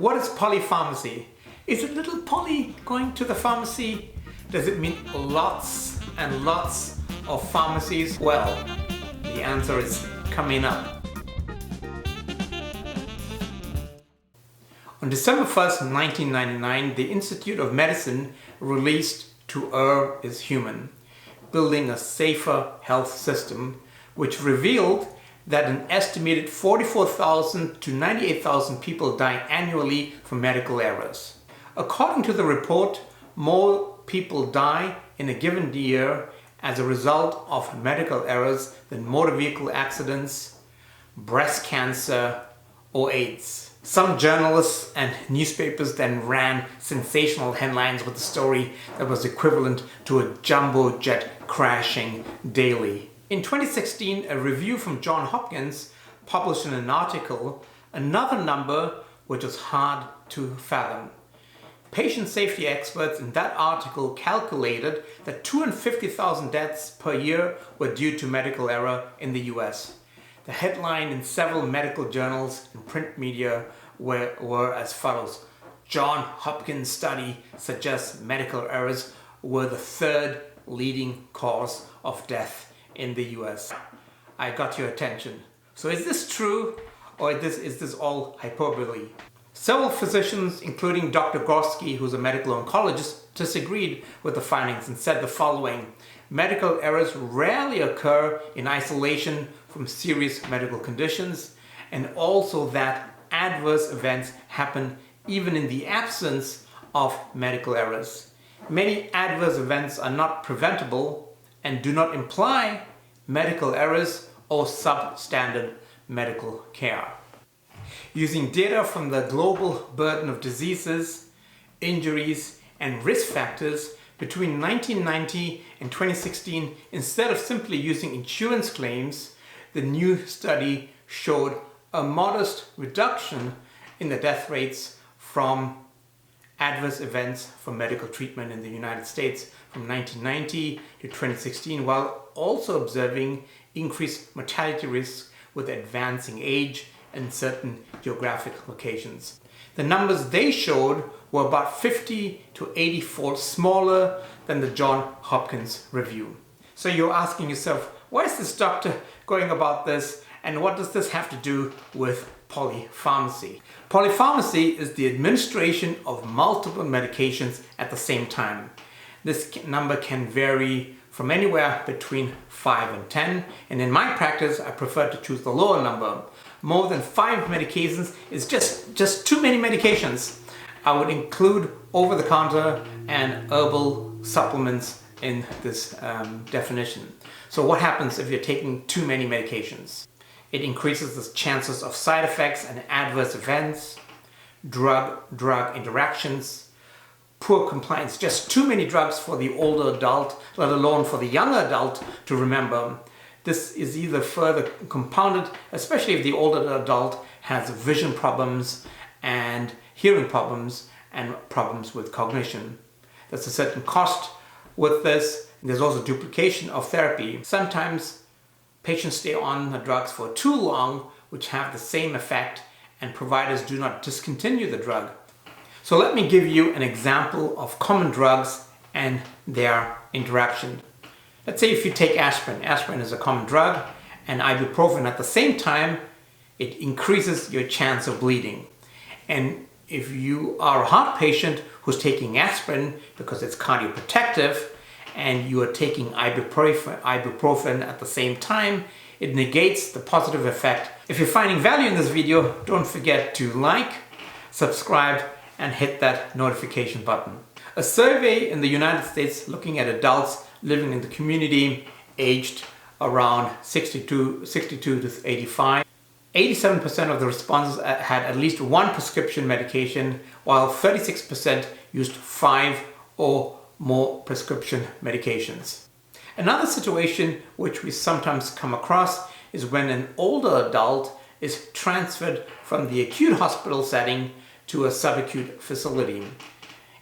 What is polypharmacy? Is it little Polly going to the pharmacy? Does it mean lots and lots of pharmacies? Well, the answer is coming up. On December 1st, 1999, the Institute of Medicine released To Err is Human, Building a Safer Health System, which revealed that an estimated 44,000 to 98,000 people die annually from medical errors. According to the report, more people die in a given year as a result of medical errors than motor vehicle accidents, breast cancer, or AIDS. Some journalists and newspapers then ran sensational headlines with a story that was equivalent to a jumbo jet crashing daily. In 2016, a review from Johns Hopkins published in an article another number which was hard to fathom. Patient safety experts in that article calculated that 250,000 deaths per year were due to medical error in the US. The headline in several medical journals and print media were as follows: Johns Hopkins study suggests medical errors were the third leading cause of death in the US. I got your attention. So is this true, or is this all hyperbole? Several physicians, including Dr. Gorski, who's a medical oncologist, disagreed with the findings and said the following: medical errors rarely occur in isolation from serious medical conditions, and also that adverse events happen even in the absence of medical errors. Many adverse events are not preventable and do not imply medical errors or substandard medical care. Using data from the global burden of diseases, injuries, and risk factors between 1990 and 2016, instead of simply using insurance claims, the new study showed a modest reduction in the death rates from adverse events from medical treatment in the United States from 1990 to 2016, while also observing increased mortality risks with advancing age in certain geographic locations. The numbers they showed were about 50 to 80-fold smaller than the Johns Hopkins review. So you're asking yourself, why is this doctor going about this, and what does this have to do with polypharmacy? Polypharmacy is the administration of multiple medications at the same time. This number can vary from anywhere between 5 and 10, and in my practice I prefer to choose the lower number. More than 5 medications is just too many medications. I would include over-the-counter and herbal supplements in this definition. So what happens if you're taking too many medications? It increases the chances of side effects and adverse events, drug-drug interactions, poor compliance, just too many drugs for the older adult, let alone for the younger adult to remember. This is either further compounded, especially if the older adult has vision problems and hearing problems and problems with cognition. There's a certain cost with this. There's also duplication of therapy. Sometimes patients stay on the drugs for too long, which have the same effect, and providers do not discontinue the drug. So let me give you an example of common drugs and their interaction. Let's say if you take aspirin. Aspirin is a common drug, and ibuprofen at the same time, it increases your chance of bleeding. And if you are a heart patient who's taking aspirin because it's cardioprotective, and you are taking ibuprofen at the same time, it negates the positive effect. If you're finding value in this video, don't forget to like, subscribe, and hit that notification button. A survey in the United States looking at adults living in the community aged around 62 to 85, 87% of the respondents had at least one prescription medication, while 36% used 5 or more prescription medications. Another situation which we sometimes come across is when an older adult is transferred from the acute hospital setting to a subacute facility.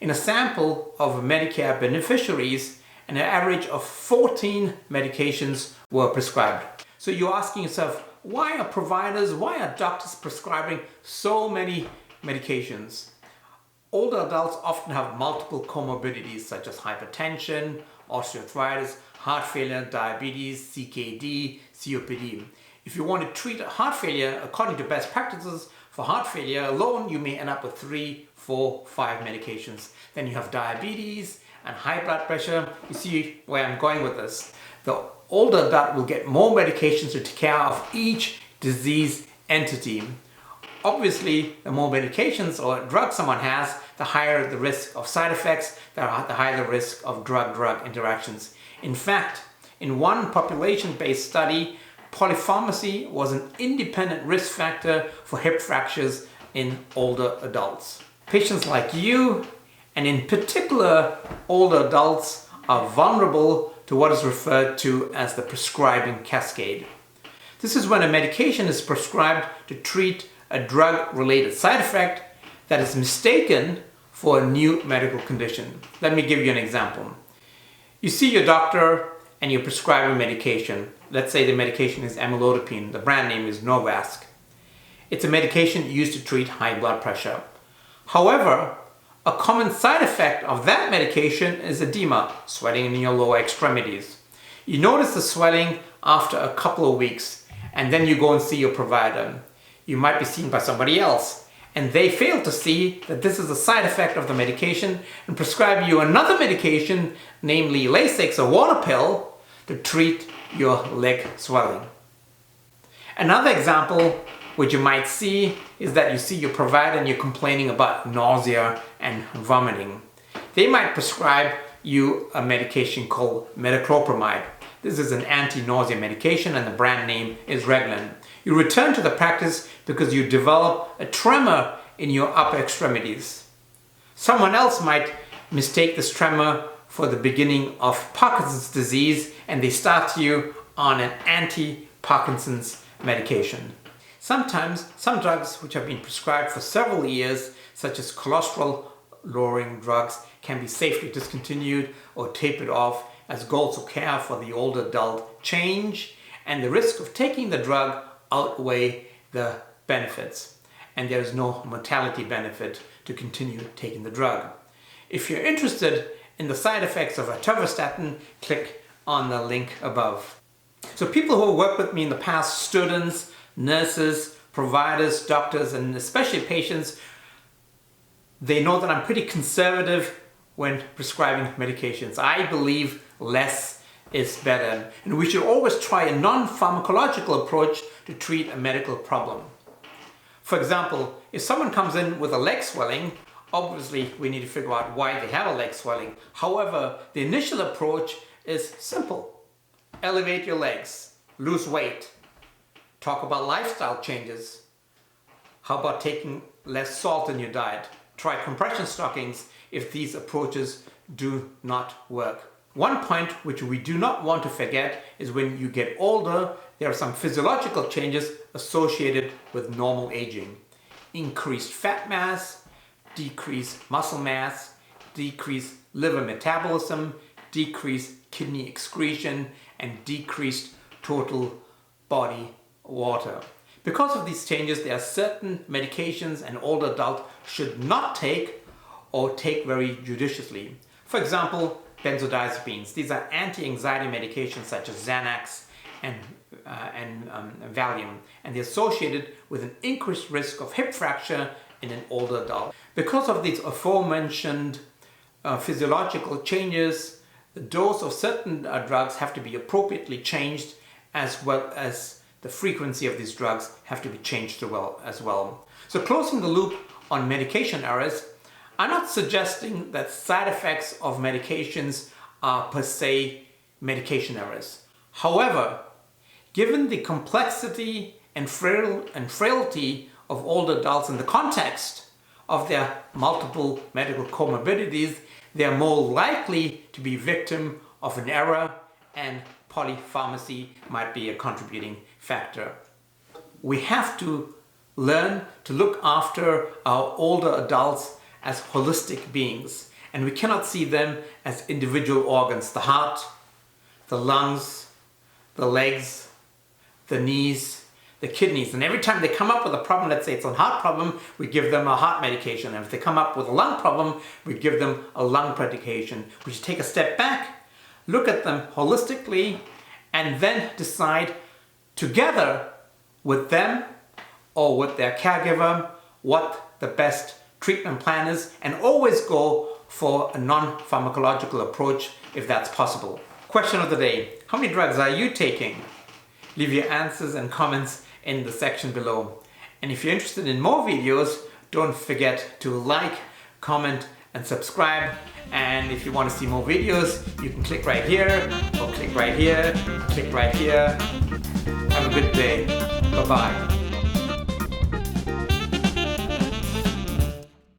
In a sample of Medicare beneficiaries, an average of 14 medications were prescribed. So you're asking yourself, why are doctors prescribing so many medications. Older adults often have multiple comorbidities such as hypertension, osteoarthritis, heart failure, diabetes, CKD, COPD. If you want to treat heart failure according to best practices for heart failure alone, you may end up with 3, 4, 5 medications. Then you have diabetes and high blood pressure. You see where I'm going with this. The older adult will get more medications to take care of each disease entity. Obviously, the more medications or drugs someone has, the higher the risk of side effects, the higher the risk of drug-drug interactions. In fact, in one population-based study, polypharmacy was an independent risk factor for hip fractures in older adults. Patients like you, and in particular older adults, are vulnerable to what is referred to as the prescribing cascade. This is when a medication is prescribed to treat a drug-related side effect that is mistaken for a new medical condition. Let me give you an example. You see your doctor and you prescribe a medication. Let's say the medication is amlodipine. The brand name is Norvasc. It's a medication used to treat high blood pressure. However, a common side effect of that medication is edema, swelling in your lower extremities. You notice the swelling after a couple of weeks, and then you go and see your provider. You might be seen by somebody else, and they fail to see that this is a side effect of the medication and prescribe you another medication, namely Lasix, a water pill, to treat your leg swelling. Another example which you might see is that you see your provider and you're complaining about nausea and vomiting. They might prescribe you a medication called metoclopramide. This is an anti-nausea medication and the brand name is Reglan. You return to the practice because you develop a tremor in your upper extremities. Someone else might mistake this tremor for the beginning of Parkinson's disease and they start you on an anti-Parkinson's medication. Sometimes some drugs which have been prescribed for several years, such as cholesterol-lowering drugs, can be safely discontinued or tapered off as goals of care for the older adult change and the risk of taking the drug outweigh the benefits, and there is no mortality benefit to continue taking the drug. If you're interested in the side effects of atorvastatin, click on the link above. So people who work with me in the past, students, nurses, providers, doctors, and especially patients, they know that I'm pretty conservative when prescribing medications. I believe less is better, and we should always try a non-pharmacological approach to treat a medical problem. For example, if someone comes in with a leg swelling, obviously we need to figure out why they have a leg swelling. However, the initial approach is simple. Elevate your legs, lose weight, talk about lifestyle changes. How about taking less salt in your diet? Try compression stockings if these approaches do not work. One point which we do not want to forget is when you get older, there are some physiological changes associated with normal aging. Increased fat mass, decreased muscle mass, decreased liver metabolism, decreased kidney excretion, and decreased total body water. Because of these changes, there are certain medications an older adult should not take or take very judiciously. For example, benzodiazepines. These are anti-anxiety medications such as Xanax and Valium, and they're associated with an increased risk of hip fracture in an older adult. Because of these aforementioned physiological changes, the dose of certain drugs have to be appropriately changed, as well as the frequency of these drugs have to be changed as well. So closing the loop on medication errors, I'm not suggesting that side effects of medications are per se medication errors. However, given the complexity and frailty of older adults in the context of their multiple medical comorbidities, they are more likely to be victim of an error, and polypharmacy might be a contributing factor. We have to learn to look after our older adults as holistic beings, and we cannot see them as individual organs. The heart, the lungs, the legs, the knees, the kidneys. And every time they come up with a problem, let's say it's a heart problem, we give them a heart medication. And if they come up with a lung problem, we give them a lung medication. We should take a step back, look at them holistically, and then decide together with them or with their caregiver what the best treatment plan is, and always go for a non-pharmacological approach if that's possible. Question of the day: how many drugs are you taking? Leave your answers and comments in the section below. And if you're interested in more videos, don't forget to like, comment, and subscribe. And if you want to see more videos, you can click right here, or click right here, click right here. Have a good day. Bye-bye.